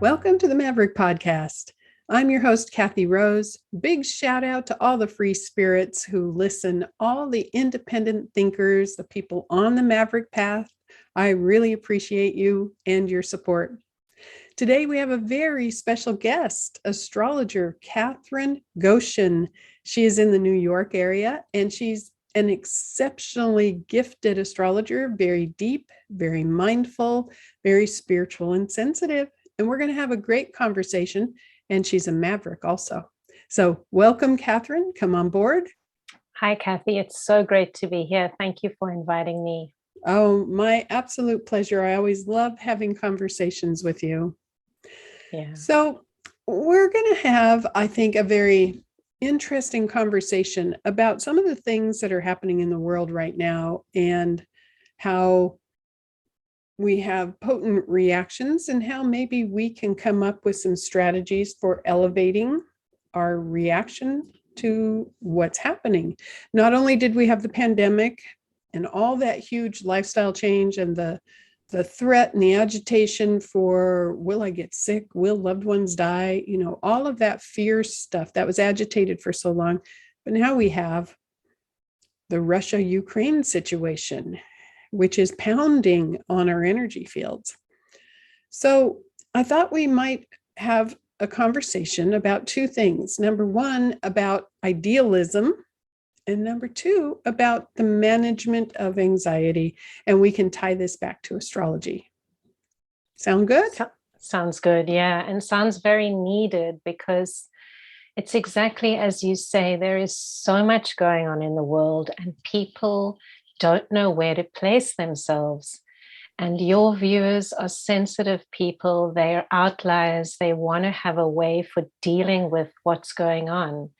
Welcome to the Maverick Podcast. I'm your host, Kathy Rose. Big shout out to all the free spirits who listen, all the independent thinkers, the people on the Maverick path. I really appreciate you and your support. Today, we have a very special guest, astrologer Catherine Goshen. She is in the New York area, and she's an exceptionally gifted astrologer, very deep, very mindful, very spiritual and sensitive. And we're going to have a great conversation. And she's a Maverick also. So welcome, Catherine. Come on board. Hi, Kathy. It's so great to be here. Thank you for inviting me. Oh, my absolute pleasure. I always love having conversations with you. Yeah. So we're going to have, I think, a very interesting conversation about some of the things that are happening in the world right now and how we have potent reactions and how maybe we can come up with some strategies for elevating our reaction to what's happening. Not only did we have the pandemic and all that huge lifestyle change and the threat and the agitation for, will I get sick? Will loved ones die? You know, all of that fear stuff that was agitated for so long. But now we have the Russia-Ukraine situation, which is pounding on our energy fields. So I thought we might have a conversation about two things. Number one, about idealism, and number two, about the management of anxiety. And we can tie this back to astrology. Sound good? Sounds good, yeah. And sounds very needed because it's exactly as you say, there is so much going on in the world and people don't know where to place themselves. And your viewers are sensitive people. They are outliers. They want to have a way for dealing with what's going on.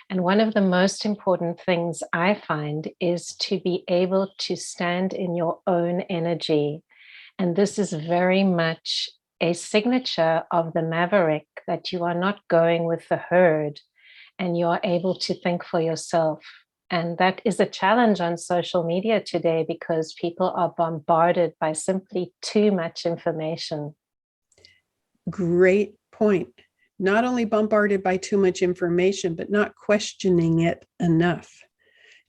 And one of the most important things I find is to be able to stand in your own energy. And this is very much a signature of the Maverick, that you are not going with the herd and you are able to think for yourself. And that is a challenge on social media today because people are bombarded by simply too much information. Great point. Not only bombarded by too much information, but not questioning it enough.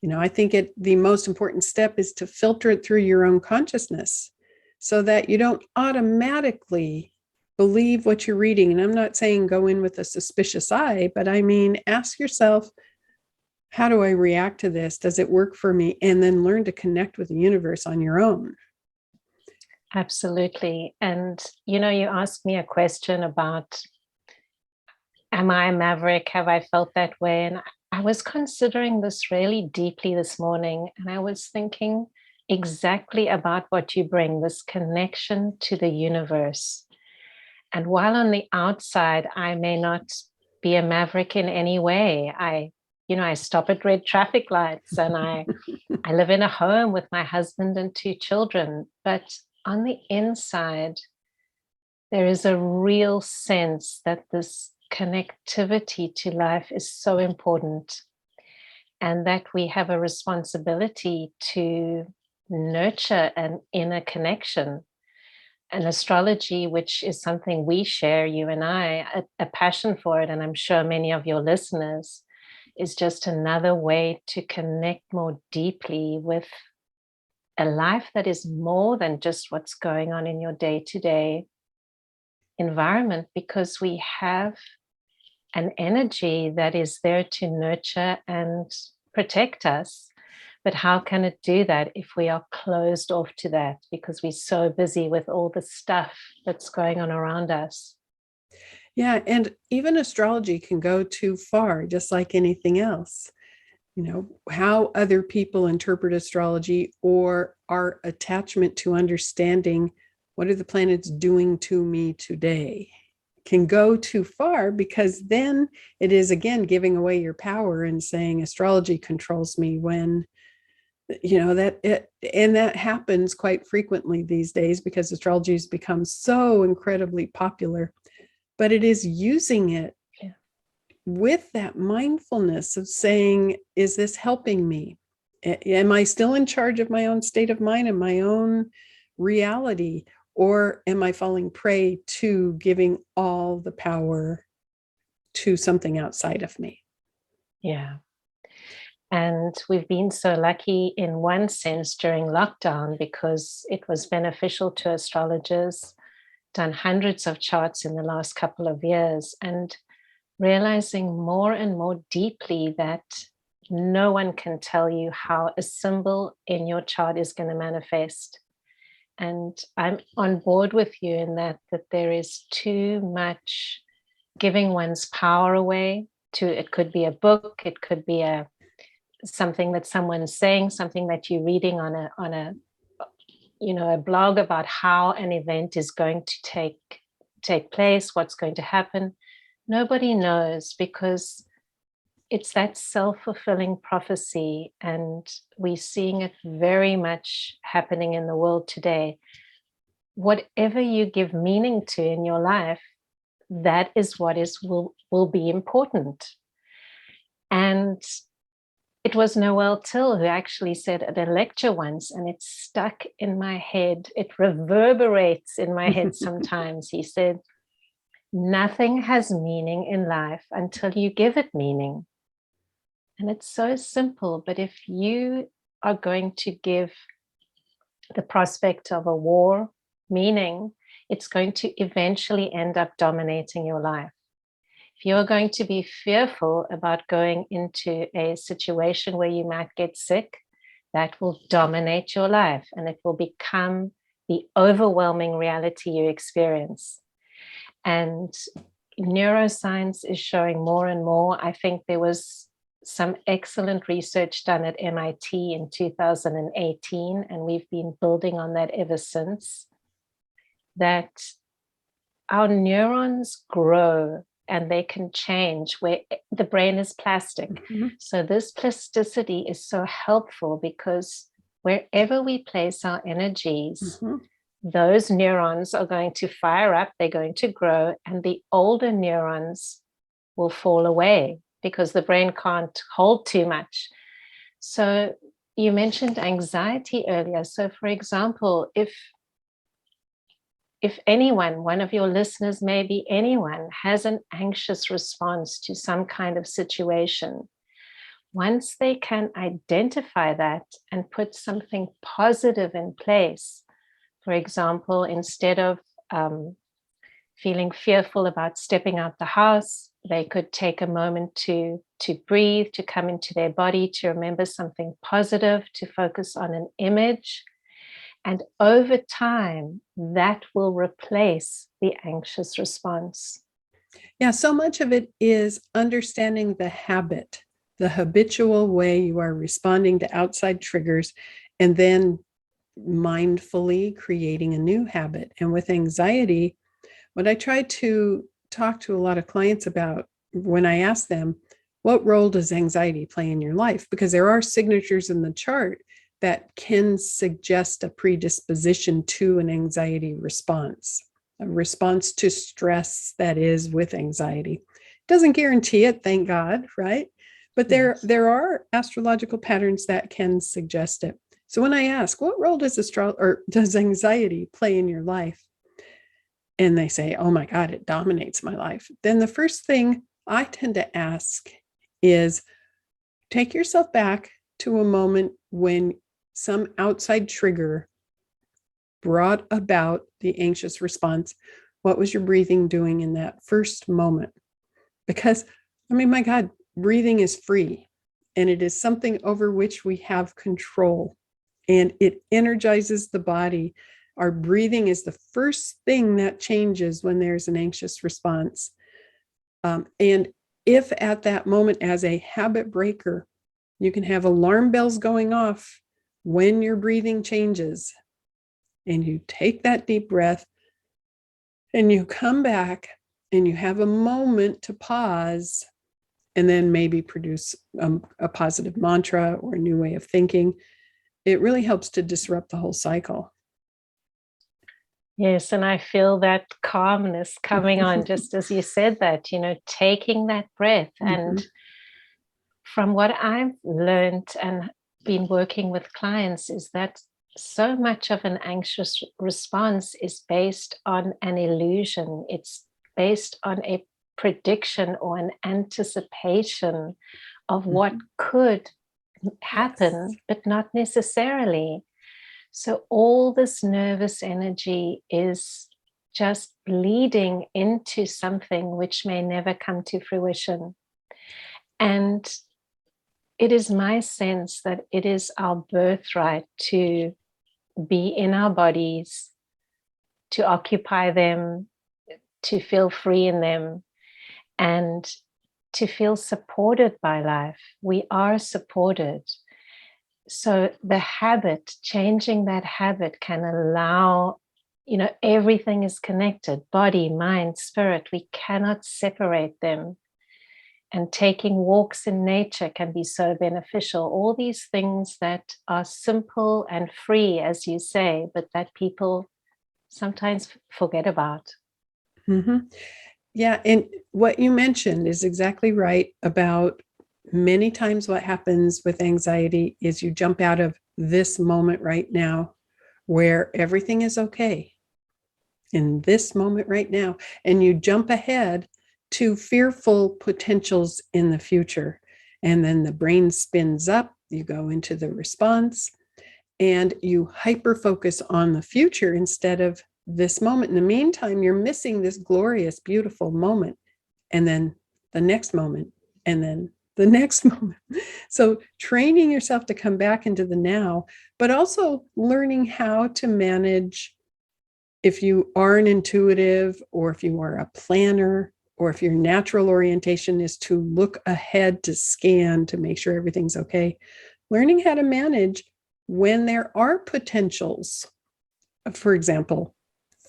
You know, I think the most important step is to filter it through your own consciousness so that you don't automatically believe what you're reading. And I'm not saying go in with a suspicious eye, but I mean, ask yourself, how do I react to this? Does it work for me? And then learn to connect with the universe on your own. Absolutely. And, you know, you asked me a question about, am I a Maverick? Have I felt that way? And I was considering this really deeply this morning. And I was thinking exactly about what you bring, this connection to the universe. And while on the outside, I may not be a Maverick in any way, I stop at red traffic lights and I live in a home with my husband and 2 children. But on the inside, there is a real sense that this connectivity to life is so important and that we have a responsibility to nurture an inner connection. And astrology, which is something we share, you and I, a passion for it, and I'm sure many of your listeners, is just another way to connect more deeply with a life that is more than just what's going on in your day-to-day environment, because we have an energy that is there to nurture and protect us. But how can it do that if we are closed off to that because we're so busy with all the stuff that's going on around us? Yeah, and even astrology can go too far, just like anything else. You know, how other people interpret astrology or our attachment to understanding what are the planets doing to me today can go too far, because then it is, again, giving away your power and saying astrology controls me, when that happens quite frequently these days because astrology has become so incredibly popular. But it is using it with that mindfulness of saying, is this helping me? Am I still in charge of my own state of mind and my own reality? Or am I falling prey to giving all the power to something outside of me? Yeah. And we've been so lucky in one sense during lockdown because it was beneficial to astrologers, done hundreds of charts in the last couple of years, and realizing more and more deeply that no one can tell you how a symbol in your chart is going to manifest. And I'm on board with you in that there is too much giving one's power away to, it could be a book, it could be something that someone's saying, something that you're reading on a blog about how an event is going to take place, what's going to happen. Nobody knows, because it's that self-fulfilling prophecy, and we're seeing it very much happening in the world today. Whatever you give meaning to in your life, that is what will be important. And it was Noel Till who actually said at a lecture once, and it stuck in my head, it reverberates in my head sometimes. He said, nothing has meaning in life until you give it meaning. And it's so simple, but if you are going to give the prospect of a war meaning, it's going to eventually end up dominating your life. If you're going to be fearful about going into a situation where you might get sick, that will dominate your life, and it will become the overwhelming reality you experience. And neuroscience is showing more and more. I think there was some excellent research done at MIT in 2018, and we've been building on that ever since, that our neurons grow and they can change, where the brain is plastic. Mm-hmm. So this plasticity is so helpful, because wherever we place our energies, mm-hmm. those neurons are going to fire up, they're going to grow, and the older neurons will fall away because the brain can't hold too much. So you mentioned anxiety earlier. So for example, if anyone, one of your listeners, maybe anyone, has an anxious response to some kind of situation, once they can identify that and put something positive in place, for example, instead of feeling fearful about stepping out the house, they could take a moment to breathe, to come into their body, to remember something positive, to focus on an image. And over time, that will replace the anxious response. Yeah, so much of it is understanding the habit, the habitual way you are responding to outside triggers, and then mindfully creating a new habit. And with anxiety, what I try to talk to a lot of clients about when I ask them, what role does anxiety play in your life? Because there are signatures in the chart that can suggest a predisposition to an anxiety response, a response to stress that is with anxiety. It doesn't guarantee it, thank God, right? But there are astrological patterns that can suggest it. So when I ask, what role does anxiety play in your life? And they say, oh my God, it dominates my life. Then the first thing I tend to ask is, take yourself back to a moment when some outside trigger brought about the anxious response. What was your breathing doing in that first moment? Because, I mean, my God, breathing is free, and it is something over which we have control, and it energizes the body. Our breathing is the first thing that changes when there's an anxious response. And if at that moment, as a habit breaker, you can have alarm bells going off when your breathing changes, and you take that deep breath and you come back and you have a moment to pause, and then maybe produce a positive mantra or a new way of thinking, it really helps to disrupt the whole cycle. Yes, and I feel that calmness coming on just as you said that, taking that breath. And Mhm. from what I've learned and been working with clients is that so much of an anxious response is based on an illusion. It's based on a prediction or an anticipation of what Mhm. could Yes. happen, but not necessarily. So all this nervous energy is just bleeding into something which may never come to fruition. And it is my sense that it is our birthright to be in our bodies, to occupy them, to feel free in them, and to feel supported by life. We are supported. So the habit, changing that habit can allow, everything is connected, body, mind, spirit. We cannot separate them. And taking walks in nature can be so beneficial. All these things that are simple and free, as you say, but that people sometimes forget about. Mhm. Yeah, and what you mentioned is exactly right about many times what happens with anxiety is you jump out of this moment right now where everything is okay in this moment right now, and you jump ahead to fearful potentials in the future. And then the brain spins up, you go into the response, and you hyper focus on the future instead of this moment. In the meantime, you're missing this glorious, beautiful moment, and then the next moment, and then the next moment. So, training yourself to come back into the now, but also learning how to manage if you are an intuitive, or if you are a planner, or if your natural orientation is to look ahead to scan to make sure everything's okay, learning how to manage when there are potentials. For example,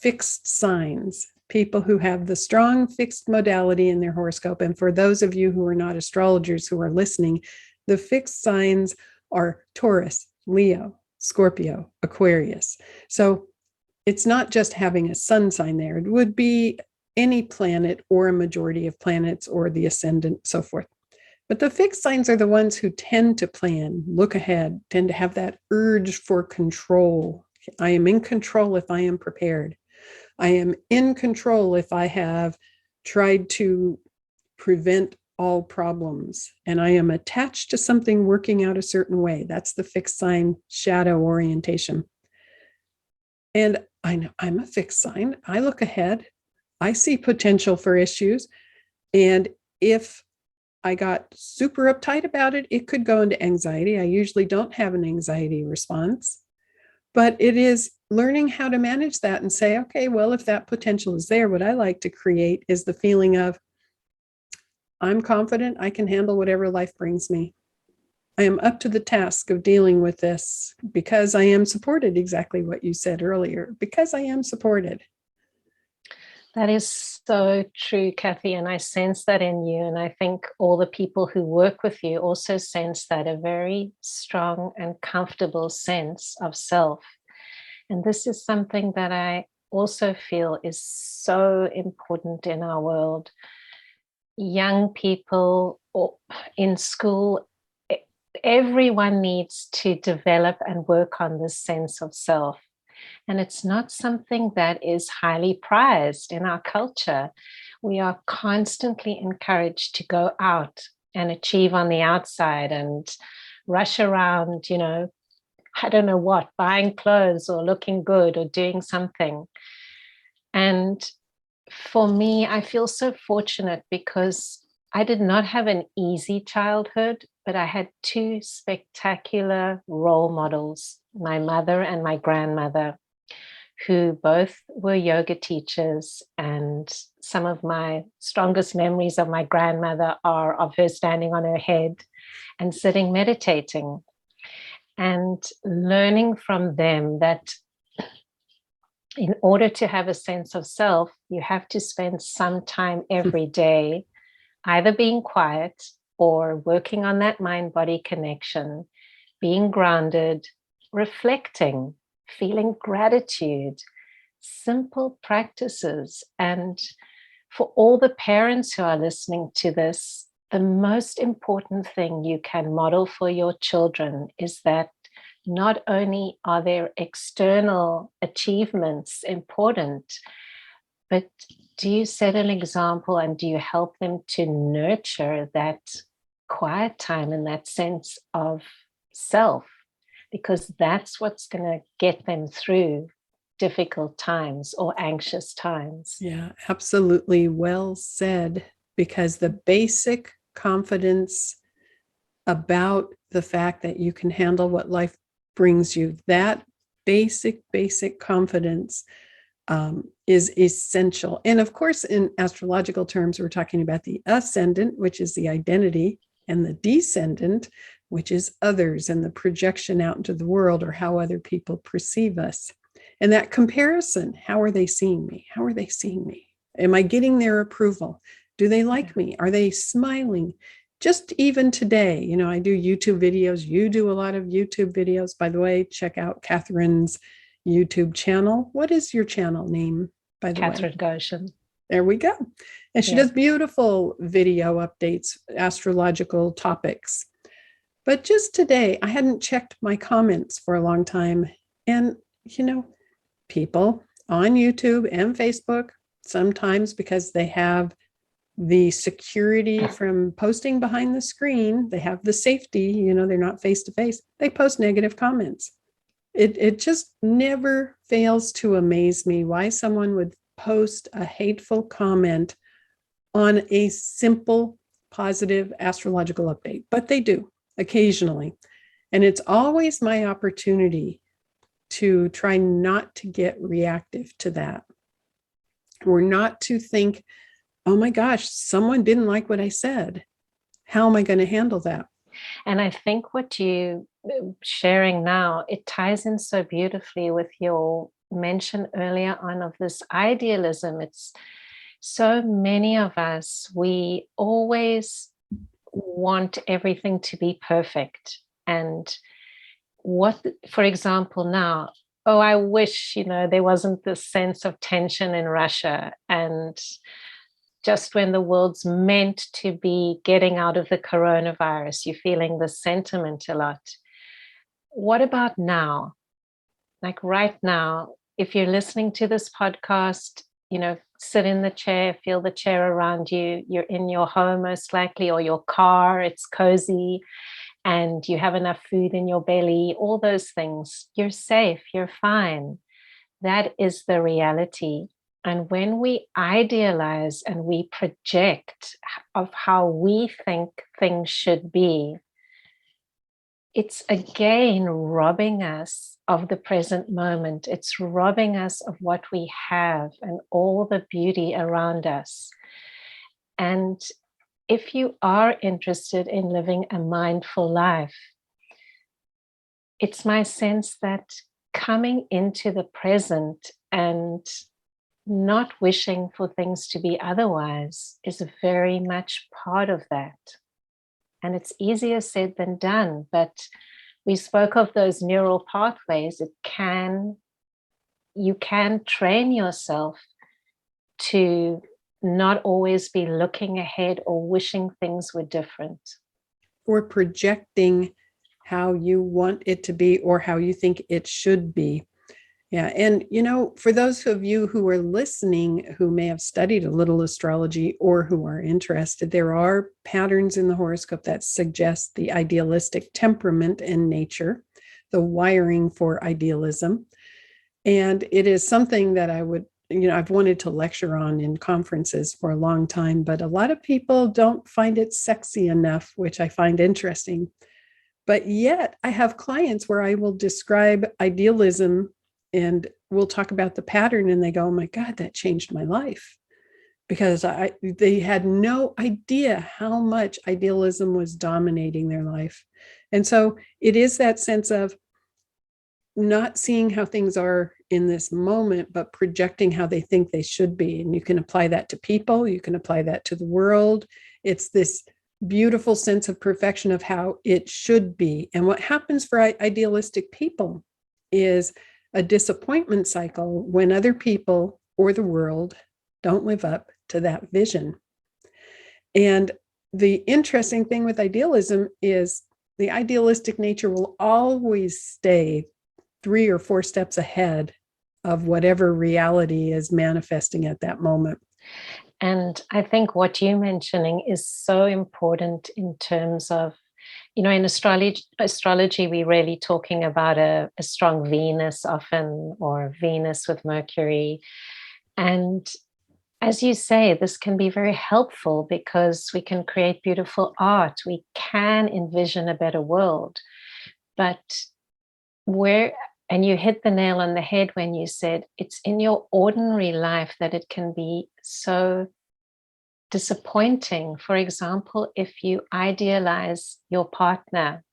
fixed signs, people who have the strong fixed modality in their horoscope. And for those of you who are not astrologers who are listening, the fixed signs are Taurus, Leo, Scorpio, Aquarius. So it's not just having a sun sign there. It would be any planet or a majority of planets or the ascendant, so forth. But the fixed signs are the ones who tend to plan, look ahead, tend to have that urge for control. I am in control if I am prepared. I am in control if I have tried to prevent all problems. And I am attached to something working out a certain way. That's the fixed sign shadow orientation. And I know I'm a fixed sign. I look ahead. I see potential for issues. And if I got super uptight about it, it could go into anxiety. I usually don't have an anxiety response, but it is learning how to manage that and say, okay, well, if that potential is there, what I like to create is the feeling of I'm confident I can handle whatever life brings me. I am up to the task of dealing with this because I am supported, exactly what you said earlier, because I am supported. That is so true, Kathy. And I sense that in you. And I think all the people who work with you also sense that, a very strong and comfortable sense of self. And this is something that I also feel is so important in our world. Young people or in school, everyone needs to develop and work on this sense of self. And it's not something that is highly prized in our culture. We are constantly encouraged to go out and achieve on the outside and rush around, I don't know what, buying clothes or looking good or doing something. And for me, I feel so fortunate because I did not have an easy childhood, but I had two spectacular role models, my mother and my grandmother, who both were yoga teachers. And some of my strongest memories of my grandmother are of her standing on her head and sitting meditating, and learning from them that in order to have a sense of self, you have to spend some time every day either being quiet or working on that mind-body connection, being grounded, reflecting, feeling gratitude, simple practices. And for all the parents who are listening to this, the most important thing you can model for your children is that not only are their external achievements important, but do you set an example and do you help them to nurture that quiet time and that sense of self? Because that's what's going to get them through difficult times or anxious times. Yeah, absolutely. Well said. Because the basic confidence about the fact that you can handle what life brings you, that basic confidence is essential. And of course, in astrological terms, we're talking about the ascendant, which is the identity, and the descendant, which is others and the projection out into the world or how other people perceive us. And that comparison, how are they seeing me? How are they seeing me? Am I getting their approval? Do they like me? Are they smiling? Just even today, I do YouTube videos. You do a lot of YouTube videos. By the way, check out Catherine's YouTube channel. What is your channel name, by the way? Catherine Goshen. There we go. And she does beautiful video updates, astrological topics. But just today, I hadn't checked my comments for a long time. And, people on YouTube and Facebook, sometimes because they have the security from posting behind the screen, they have the safety, they're not face to face, they post negative comments. It just never fails to amaze me why someone would post a hateful comment on a simple, positive astrological update, but they do occasionally. And it's always my opportunity to try not to get reactive to that, or not to think, oh my gosh, someone didn't like what I said. How am I going to handle that? And I think what you sharing now, it ties in so beautifully with your mention earlier on of this idealism. It's so many of us, we always want everything to be perfect. And for example, now, I wish, there wasn't this sense of tension in Russia. And just when the world's meant to be getting out of the coronavirus, you're feeling the sentiment a lot. What about now? Like right now, if you're listening to this podcast, sit in the chair, feel the chair around you. You're in your home most likely, or your car, it's cozy, and you have enough food in your belly, all those things. You're safe, you're fine. That is the reality. And when we idealize and we project of how we think things should be, it's again robbing us of the present moment. It's robbing us of what we have and all the beauty around us. And if you are interested in living a mindful life, it's my sense that coming into the present and not wishing for things to be otherwise is very much part of that. And it's easier said than done, but we spoke of those neural pathways. You can train yourself to not always be looking ahead or wishing things were different. Or projecting how you want it to be or how you think it should be. Yeah. And, for those of you who are listening, who may have studied a little astrology or who are interested, there are patterns in the horoscope that suggest the idealistic temperament in nature, the wiring for idealism. And it is something that I've wanted to lecture on in conferences for a long time, but a lot of people don't find it sexy enough, which I find interesting. But yet I have clients where I will describe idealism and we'll talk about the pattern and they go, oh my God, that changed my life. Because they had no idea how much idealism was dominating their life. And so it is that sense of not seeing how things are in this moment, but projecting how they think they should be. And you can apply that to people, you can apply that to the world. It's this beautiful sense of perfection of how it should be. And what happens for idealistic people is a disappointment cycle when other people or the world don't live up to that vision. And the interesting thing with idealism is the idealistic nature will always stay 3 or 4 steps ahead of whatever reality is manifesting at that moment. And I think what you're mentioning is so important in terms of, in astrology, we're really talking about a strong Venus often, or Venus with Mercury. And as you say, this can be very helpful because we can create beautiful art. We can envision a better world. But and you hit the nail on the head when you said it's in your ordinary life that it can be so disappointing. For example, if you idealize your partner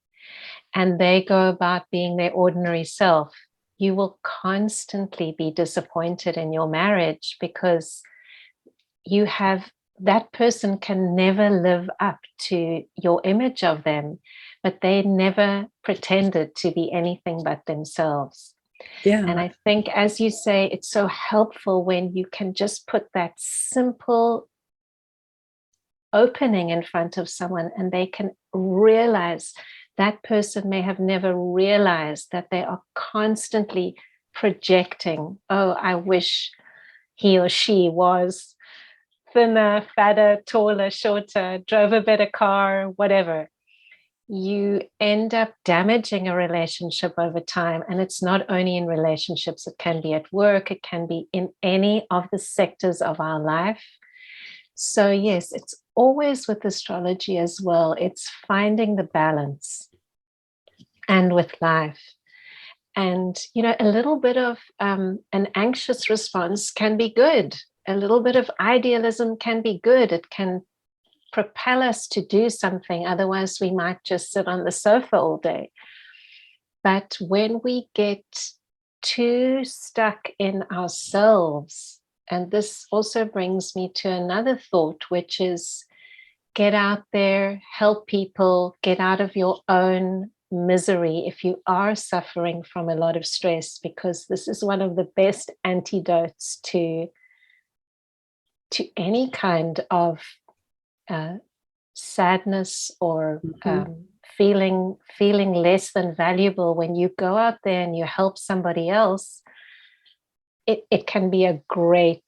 and they go about being their ordinary self, you will constantly be disappointed in your marriage because that person can never live up to your image of them, but they never pretended to be anything but themselves. Yeah. And I think, as you say, it's so helpful when you can just put that simple opening in front of someone and they can realize that person may have never realized that they are constantly projecting, oh, I wish he or she was thinner, fatter, taller, shorter, drove a better car, whatever. You end up damaging a relationship over time. And it's not only in relationships, it can be at work, it can be in any of the sectors of our life. So yes, it's always with astrology as well. It's finding the balance, and with life. And, a little bit of an anxious response can be good. A little bit of idealism can be good. It can propel us to do something. Otherwise, we might just sit on the sofa all day. But when we get too stuck in ourselves, and this also brings me to another thought, which is get out there, help people, get out of your own misery if you are suffering from a lot of stress, because this is one of the best antidotes to any kind of sadness or feeling less than valuable. When you go out there and you help somebody else, it can be a great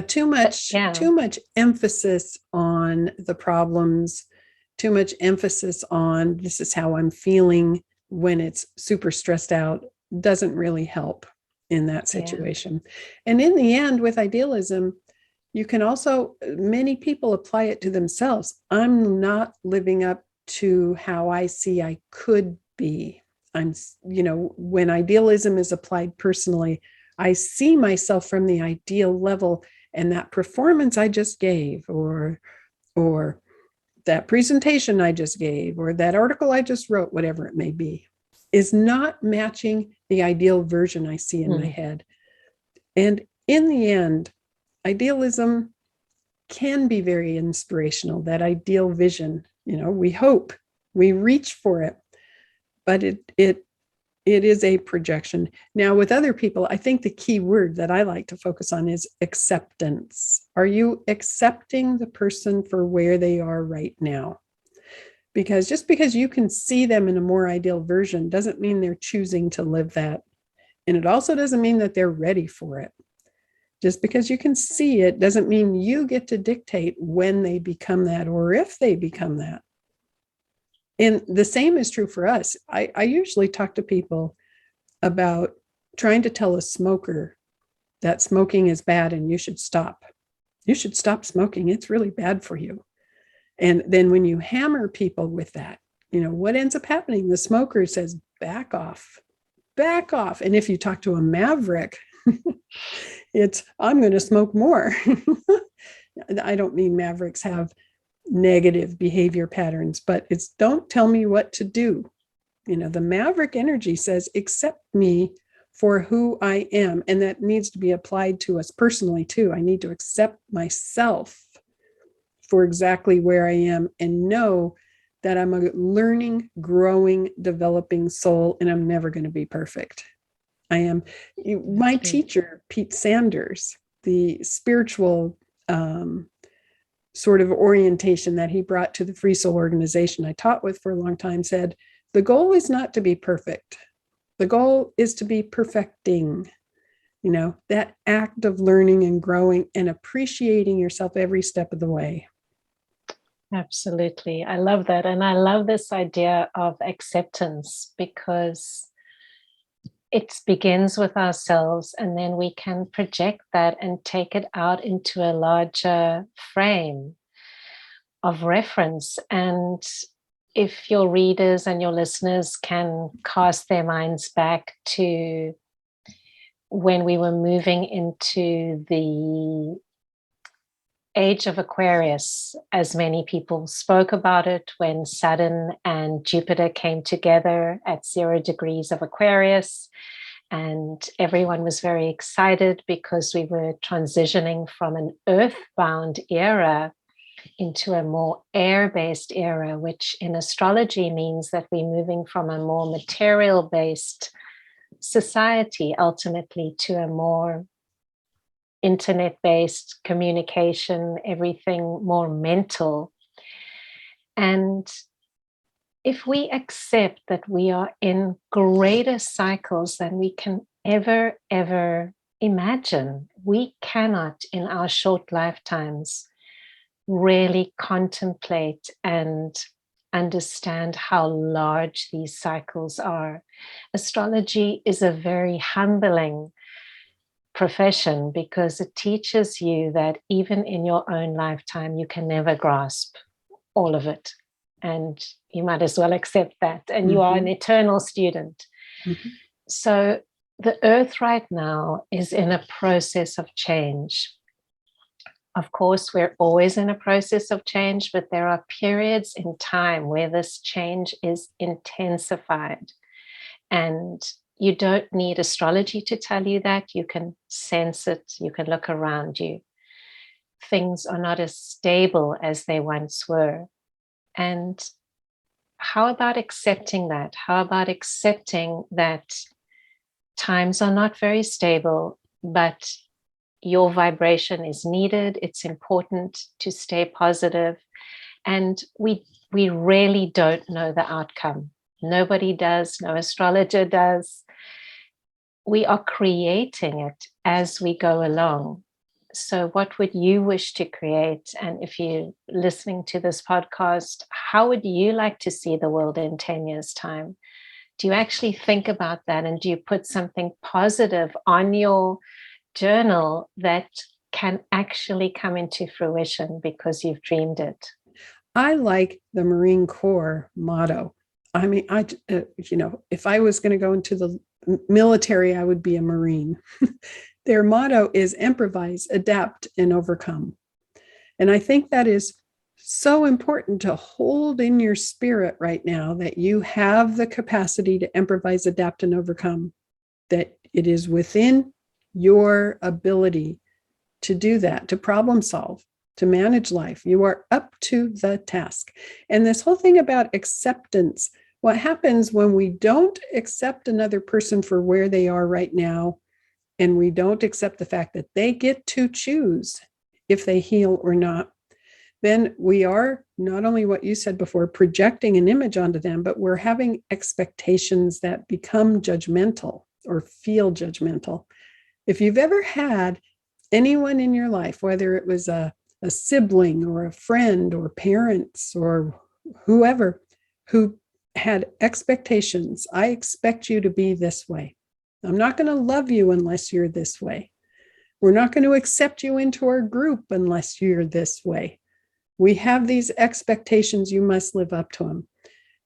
too much emphasis on the problems, too much emphasis on this is how I'm feeling when it's super stressed out doesn't really help in that situation. And in the end, with idealism, you can also, many people apply it to themselves. I'm not living up to how I see I could be. When idealism is applied personally, I see myself from the ideal level, and that performance I just gave, or that presentation I just gave, or that article I just wrote, whatever it may be, is not matching the ideal version I see in my head. And in the end, idealism can be very inspirational, that ideal vision. We hope, we reach for it, but it is a projection. Now, with other people, I think the key word that I like to focus on is acceptance. Are you accepting the person for where they are right now? Because just because you can see them in a more ideal version doesn't mean they're choosing to live that. And it also doesn't mean that they're ready for it. Just because you can see it doesn't mean you get to dictate when they become that or if they become that. And the same is true for us. I usually talk to people about trying to tell a smoker that smoking is bad and you should stop. You should stop smoking. It's really bad for you. And then when you hammer people with that, what ends up happening? The smoker says, back off. And if you talk to a maverick, it's, I'm going to smoke more. I don't mean mavericks have negative behavior patterns, but it's don't tell me what to do. The maverick energy says, accept me for who I am. And that needs to be applied to us personally too. I need to accept myself for exactly where I am and know that I'm a learning, growing, developing soul, and I'm never going to be perfect. I am. My teacher, Pete Sanders, the spiritual sort of orientation that he brought to the Free Soul organization I taught with for a long time, said, the goal is not to be perfect. The goal is to be perfecting, that act of learning and growing and appreciating yourself every step of the way. Absolutely. I love that. And I love this idea of acceptance, because it begins with ourselves, and then we can project that and take it out into a larger frame of reference. And if your readers and your listeners can cast their minds back to when we were moving into the age of Aquarius, as many people spoke about it, when Saturn and Jupiter came together at 0 degrees of Aquarius, and everyone was very excited because we were transitioning from an earthbound era into a more air-based era, which in astrology means that we're moving from a more material-based society ultimately to a more internet-based communication, everything more mental. And if we accept that we are in greater cycles than we can ever imagine, we cannot in our short lifetimes really contemplate and understand how large these cycles are. Astrology is a very humbling profession, because it teaches you that even in your own lifetime, you can never grasp all of it. And you might as well accept that. And you are an eternal student. So the earth right now is in a process of change. Of course, we're always in a process of change, but there are periods in time where this change is intensified. And you don't need astrology to tell you that. You can sense it. You can look around you. Things are not as stable as they once were. And how about accepting that? How about accepting that times are not very stable, but your vibration is needed. It's important to stay positive. And we really don't know the outcome. Nobody does. No astrologer does. We are creating it as we go along. So what would you wish to create? And if you're listening to this podcast, how would you like to see the world in 10 years' time? Do you actually think about that? And do you put something positive on your journal that can actually come into fruition because you've dreamed it? I like the Marine Corps motto. I mean, if I was going to go into the military, I would be a Marine. Their motto is improvise, adapt, and overcome. And I think that is so important to hold in your spirit right now, that you have the capacity to improvise, adapt, and overcome, that it is within your ability to do that, to problem solve, to manage life. You are up to the task. And this whole thing about acceptance, what happens when we don't accept another person for where they are right now, and we don't accept the fact that they get to choose if they heal or not, then we are not only what you said before, projecting an image onto them, but we're having expectations that become judgmental or feel judgmental. If you've ever had anyone in your life, whether it was a sibling or a friend or parents or whoever, who had expectations, I expect you to be this way. I'm not going to love you unless you're this way. We're not going to accept you into our group unless you're this way. We have these expectations, you must live up to them.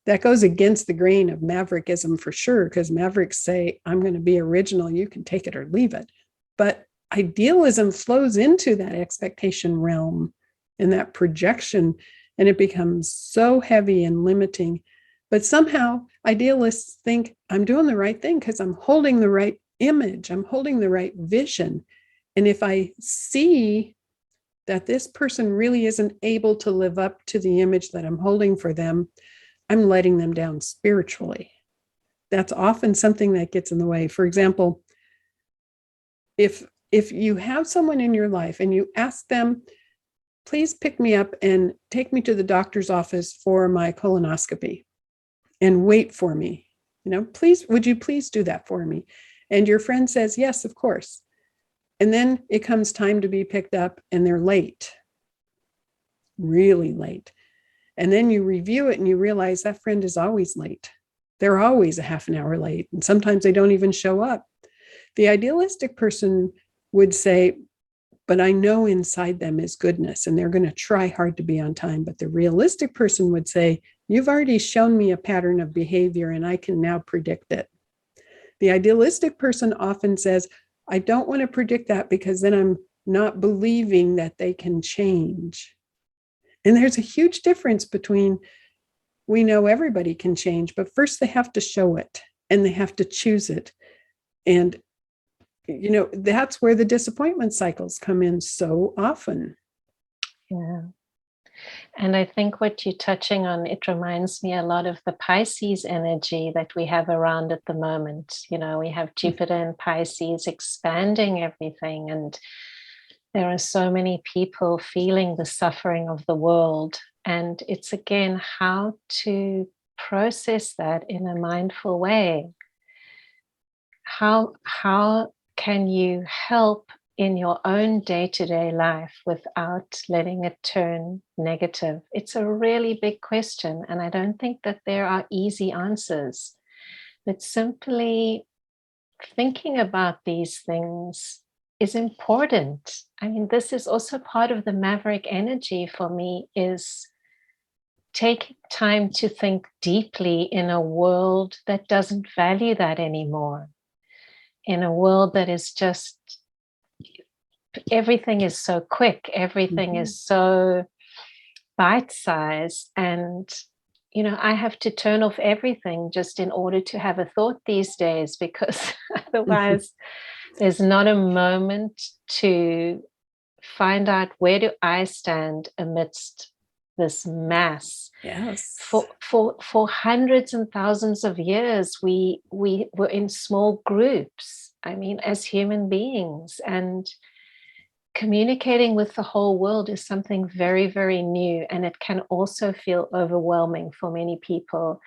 That goes against the grain of Maverickism for sure, because Mavericks say, I'm going to be original, you can take it or leave it. But idealism flows into that expectation realm and that projection, and it becomes so heavy and limiting. But somehow idealists think I'm doing the right thing because I'm holding the right image, I'm holding the right vision. And if I see that this person really isn't able to live up to the image that I'm holding for them, I'm letting them down spiritually. That's often something that gets in the way. For example, if you have someone in your life and you ask them, please pick me up and take me to the doctor's office for my colonoscopy and wait for me. Please, would you please do that for me? And your friend says, yes, of course. And then it comes time to be picked up and they're late, really late. And then you review it and you realize that friend is always late. They're always a half an hour late. And sometimes they don't even show up. The idealistic person would say, but I know inside them is goodness and they're going to try hard to be on time. But the realistic person would say, you've already shown me a pattern of behavior and I can now predict it. The idealistic person often says, I don't want to predict that because then I'm not believing that they can change. And there's a huge difference between, we know everybody can change, but first they have to show it and they have to choose it. And that's where the disappointment cycles come in so often. Yeah. And I think what you're touching on, it reminds me a lot of the Pisces energy that we have around at the moment. We have Jupiter in Pisces expanding everything. And there are so many people feeling the suffering of the world. And it's again, how to process that in a mindful way. How can you help in your own day-to-day life without letting it turn negative? It's a really big question, and I don't think that there are easy answers. But simply thinking about these things is important. I mean, this is also part of the Maverick energy for me, is taking time to think deeply in a world that doesn't value that anymore. In a world that is just, everything is so quick, everything is so bite-sized, and I have to turn off everything just in order to have a thought these days, because otherwise there's not a moment to find out, where do I stand amidst this mass? Yes. For hundreds and thousands of years, we were in small groups, I mean, as human beings, and communicating with the whole world is something very, very new, and it can also feel overwhelming for many people.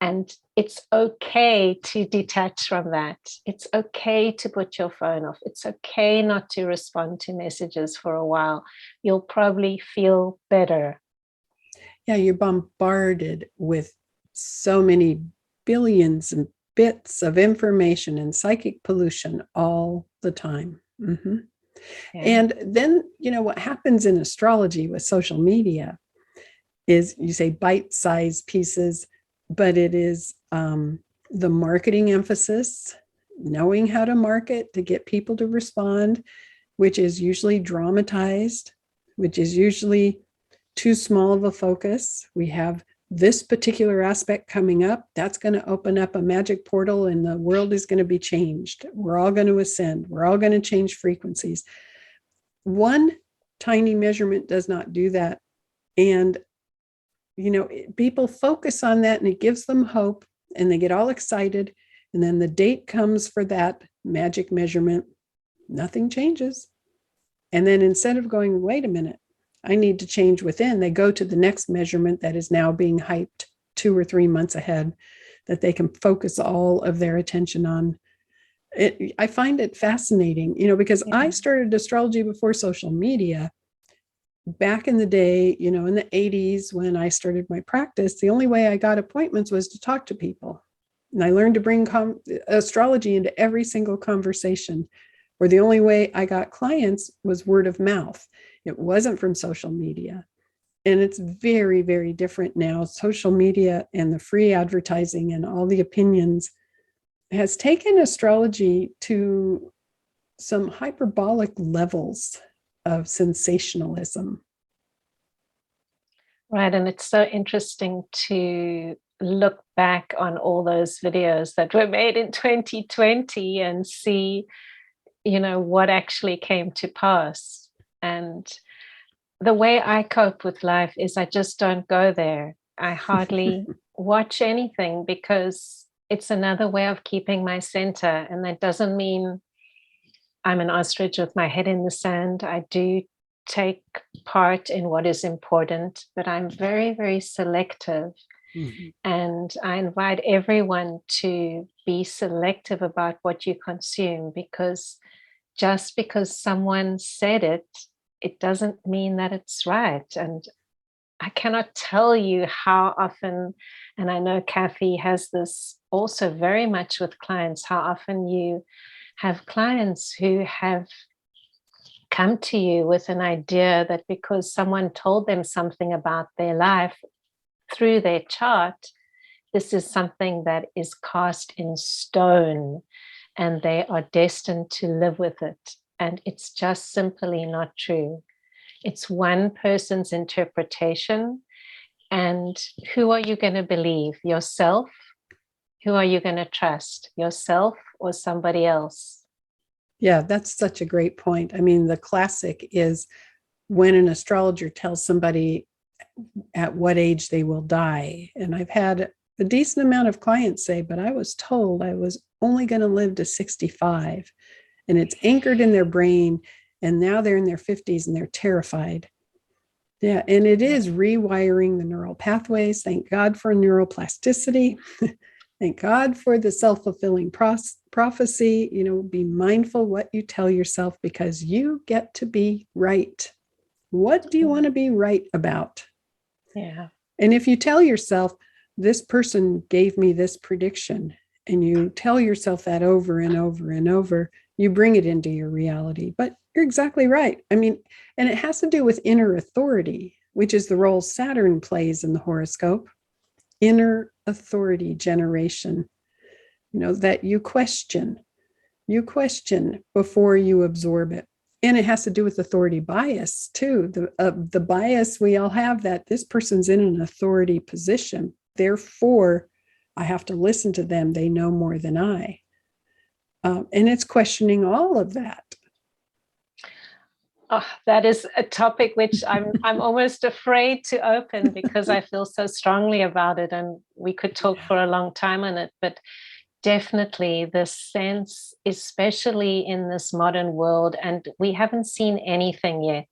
And it's okay to detach from that. It's okay to put your phone off. It's okay not to respond to messages for a while. You'll probably feel better. Yeah, you're bombarded with so many billions and bits of information and psychic pollution all the time. Mm-hmm. Yeah. And then, what happens in astrology with social media is, you say bite-sized pieces, but it is the marketing emphasis, knowing how to market to get people to respond, which is usually dramatized, which is usually too small of a focus. We have this particular aspect coming up. That's going to open up a magic portal and the world is going to be changed. We're all going to ascend. We're all going to change frequencies. One tiny measurement does not do that. And, people focus on that and it gives them hope and they get all excited. And then the date comes for that magic measurement. Nothing changes. And then instead of going, wait a minute, I need to change within, they go to the next measurement that is now being hyped 2 or 3 months ahead, that they can focus all of their attention on. I find it fascinating, because I started astrology before social media. Back in the day, in the 80s, when I started my practice, the only way I got appointments was to talk to people. And I learned to bring astrology into every single conversation, where the only way I got clients was word of mouth. It wasn't from social media. And it's very, very different now. Social media and the free advertising and all the opinions has taken astrology to some hyperbolic levels of sensationalism. Right. And it's so interesting to look back on all those videos that were made in 2020 and see, what actually came to pass. And the way I cope with life is I just don't go there. I hardly watch anything because it's another way of keeping my center. And that doesn't mean I'm an ostrich with my head in the sand. I do take part in what is important, but I'm very, very selective. Mhm. And I invite everyone to be selective about what you consume, because just because someone said it, it doesn't mean that it's right. And I cannot tell you how often, and I know Kathy has this also very much with clients, how often you have clients who have come to you with an idea that because someone told them something about their life through their chart, this is something that is cast in stone and they are destined to live with it. And it's just simply not true. It's one person's interpretation. And who are you going to believe? Yourself? Who are you going to trust? Yourself or somebody else? Yeah, that's such a great point. I mean, the classic is when an astrologer tells somebody at what age they will die. And I've had a decent amount of clients say, but I was told I was only going to live to 65. And it's anchored in their brain. And now they're in their 50s and they're terrified. Yeah. And it is rewiring the neural pathways. Thank God for neuroplasticity. Thank God for the self-fulfilling prophecy. Be mindful what you tell yourself because you get to be right. What do you want to be right about? Yeah. And if you tell yourself, this person gave me this prediction, and you tell yourself that over and over and over, you bring it into your reality. But you're exactly right. I mean, and it has to do with inner authority, which is the role Saturn plays in the horoscope. Inner authority generation, that you question before you absorb it. And it has to do with authority bias too. The bias we all have, that this person's in an authority position, therefore I have to listen to them, they know more than I. And it's questioning all of that. Oh, that is a topic which I'm almost afraid to open because I feel so strongly about it, and we could talk for a long time on it. But definitely the sense, especially in this modern world, and we haven't seen anything yet.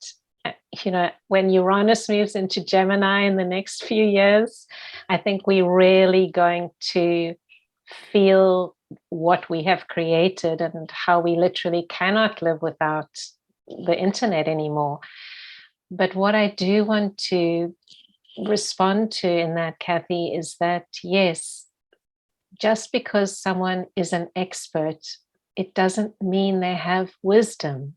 When Uranus moves into Gemini in the next few years, I think we're really going to feel what we have created and how we literally cannot live without the internet anymore. But what I do want to respond to in that, Kathy, is that yes, just because someone is an expert, it doesn't mean they have wisdom.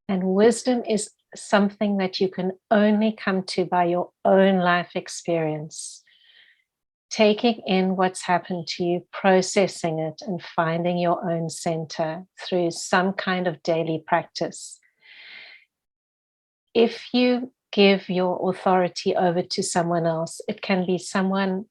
And wisdom is something that you can only come to by your own life experience. Taking in what's happened to you, processing it, and finding your own center through some kind of daily practice. If you give your authority over to someone else, it can be someone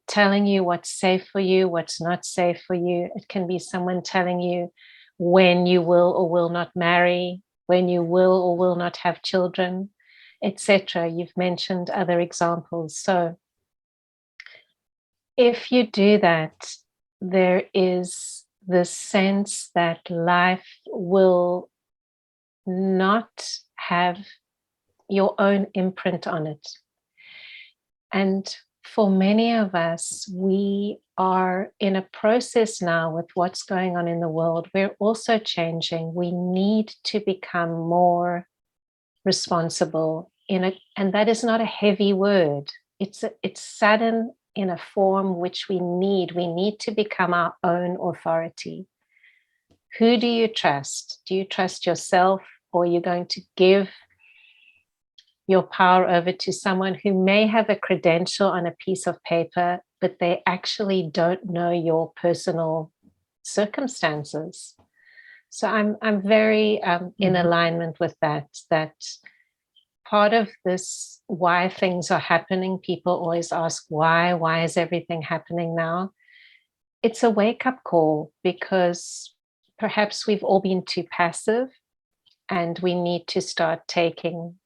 telling you what's safe for you, what's not safe for you. It can be someone telling you when you will or will not marry, when you will or will not have children, etc. You've mentioned other examples. So if you do that, there is the sense that life will not have your own imprint on it. And for many of us, we are in a process now with what's going on in the world. We're also changing. We need to become more responsible and that is not a heavy word. It's sudden in a form which we need. We need to become our own authority. Who do you trust? Do you trust yourself, or are you going to give your power over to someone who may have a credential on a piece of paper, but they actually don't know your personal circumstances? So I'm very in alignment with that part of this, why things are happening. People always ask why is everything happening now? It's a wake-up call, because perhaps we've all been too passive and we need to start taking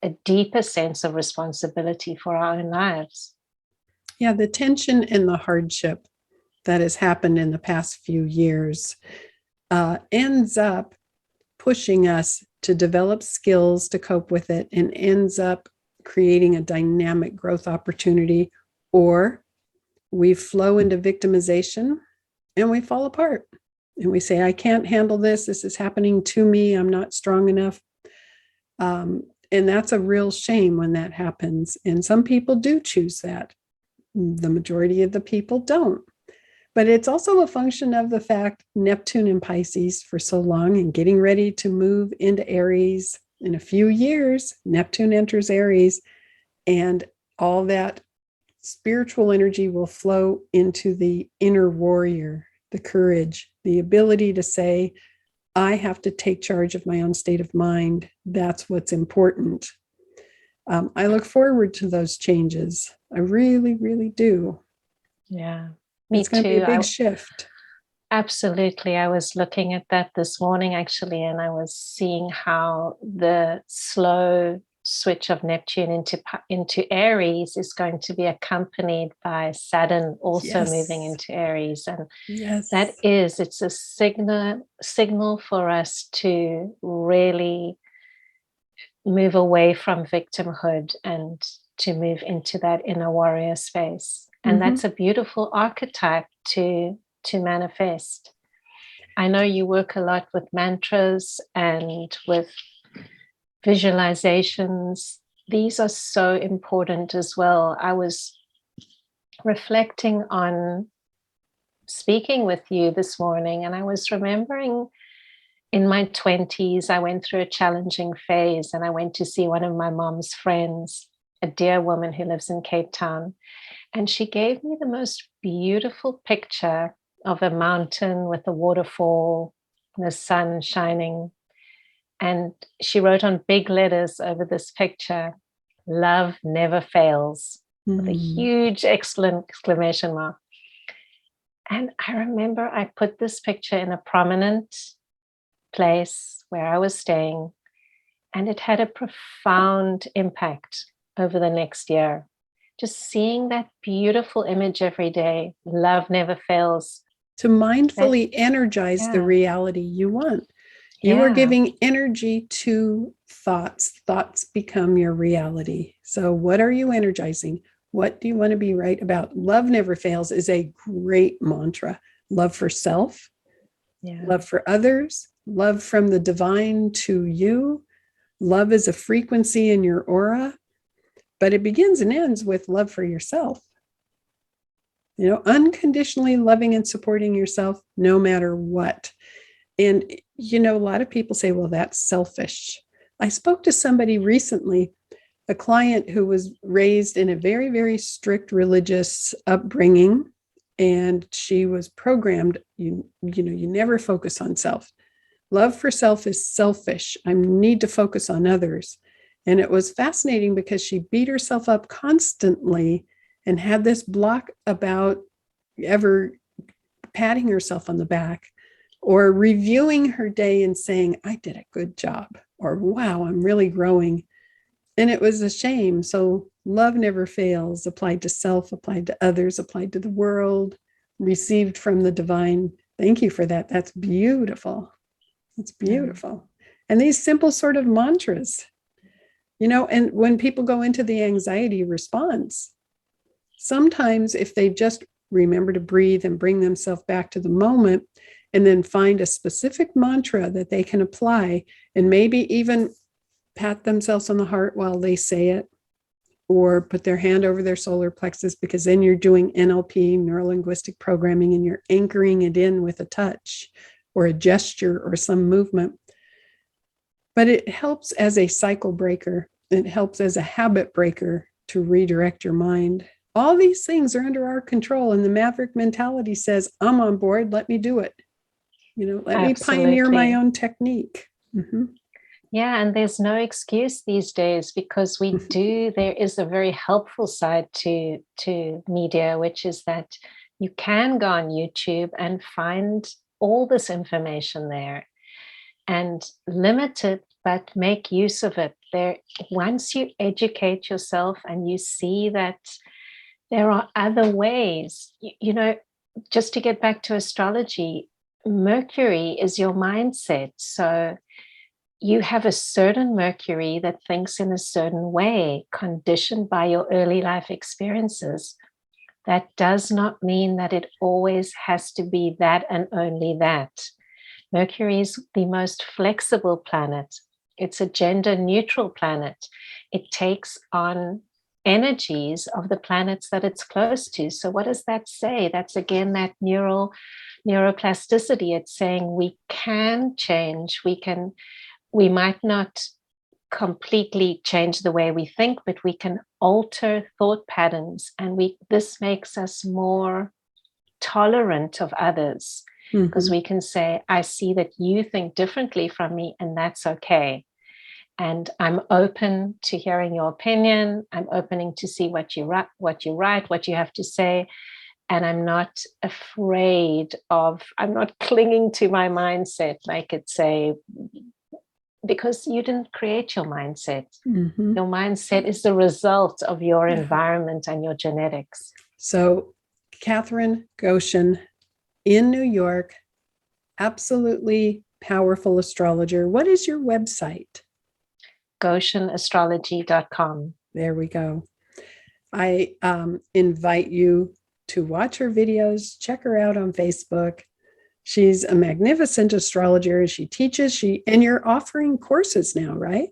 a deeper sense of responsibility for our own lives. Yeah, the tension and the hardship that has happened in the past few years ends up pushing us to develop skills to cope with it, and ends up creating a dynamic growth opportunity, or we flow into victimization and we fall apart and we say, I can't handle this. This is happening to me. I'm not strong enough. And that's a real shame when that happens. And some people do choose that. The majority of the people don't. But it's also a function of the fact Neptune in Pisces for so long, and getting ready to move into Aries in a few years. Neptune enters Aries, and all that spiritual energy will flow into the inner warrior, the courage, the ability to say, I have to take charge of my own state of mind. That's what's important. I look forward to those changes. I really, really do. Yeah, me It's going to be too. a big shift. Absolutely. I was looking at that this morning, actually, and I was seeing how the slow switch of Neptune into Aries is going to be accompanied by Saturn also moving into Aries. And it's a signal for us to really move away from victimhood and to move into that inner warrior space. And that's a beautiful archetype to manifest. I know you work a lot with mantras and with visualizations. These are so important as well. I was reflecting on speaking with you this morning, and I was remembering in my 20s, I went through a challenging phase, and I went to see one of my mom's friends, a dear woman who lives in Cape Town. And she gave me the most beautiful picture of a mountain with a waterfall, the sun shining. And she wrote on big letters over this picture, "Love never fails," with a huge exclamation mark. And I remember I put this picture in a prominent place where I was staying, and it had a profound impact over the next year. Just seeing that beautiful image every day, love never fails. To mindfully energize the reality you want. You are giving energy to thoughts. Thoughts become your reality. So what are you energizing? What do you want to be right about? Love never fails is a great mantra. Love for self, love for others, love from the divine to you. Love is a frequency in your aura, but it begins and ends with love for yourself. You know, unconditionally loving and supporting yourself no matter what. And, you know, a lot of people say, well, that's selfish. I spoke to somebody recently, a client who was raised in a very, very strict religious upbringing. And she was programmed, you never focus on self. Love for self is selfish. I need to focus on others. And it was fascinating because she beat herself up constantly and had this block about ever patting herself on the back or reviewing her day and saying, I did a good job, or wow, I'm really growing. And it was a shame. So love never fails, applied to self, applied to others, applied to the world, received from the divine. Thank you for that. That's beautiful. It's beautiful. And these simple sort of mantras, you know, and when people go into the anxiety response, sometimes if they just remember to breathe and bring themselves back to the moment, and then find a specific mantra that they can apply, and maybe even pat themselves on the heart while they say it, or put their hand over their solar plexus, because then you're doing NLP, neuro-linguistic programming, and you're anchoring it in with a touch or a gesture or some movement. But it helps as a cycle breaker. It helps as a habit breaker to redirect your mind. All these things are under our control. And the Maverick mentality says, I'm on board, let me do it. You know, let me pioneer my own technique. Yeah, and there's no excuse these days, because there is a very helpful side to media, which is that you can go on YouTube and find all this information there and limit it but make use of it. Once you educate yourself and you see that there are other ways, just to get back to astrology, Mercury is your mindset. So you have a certain Mercury that thinks in a certain way, conditioned by your early life experiences. That does not mean that it always has to be that and only that. Mercury is the most flexible planet. It's a gender neutral planet. It takes on energies of the planets that it's close to. So what does that say? That's again that neuroplasticity. It's saying we can change. We might not completely change the way we think, but we can alter thought patterns, and this makes us more tolerant of others, because we can say, I see that you think differently from me, and that's okay. And I'm open to hearing your opinion. I'm opening to see what you write, what you have to say. And I'm not I'm not clinging to my mindset, like it's because you didn't create your mindset. Your mindset is the result of your environment and your genetics. So Catherine Goshen in New York, absolutely powerful astrologer. What is your website? GoshenAstrology.com. There we go. I invite you to watch her videos, check her out on Facebook. She's a magnificent astrologer. She teaches, and you're offering courses now, right?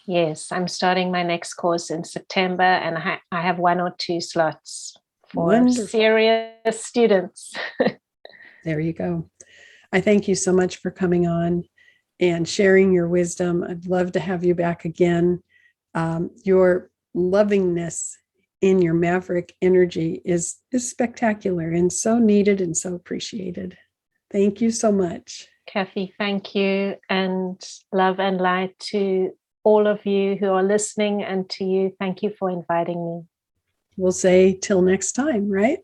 Yes, I'm starting my next course in September, and I have 1 or 2 slots for Wonderful. Serious students. There you go. I thank you so much for coming on and sharing your wisdom. I'd love to have you back again. Your lovingness in your Maverick energy is spectacular and so needed and so appreciated. Thank you so much. Kathy, thank you. And love and light to all of you who are listening, and to you, thank you for inviting me. We'll say till next time, right?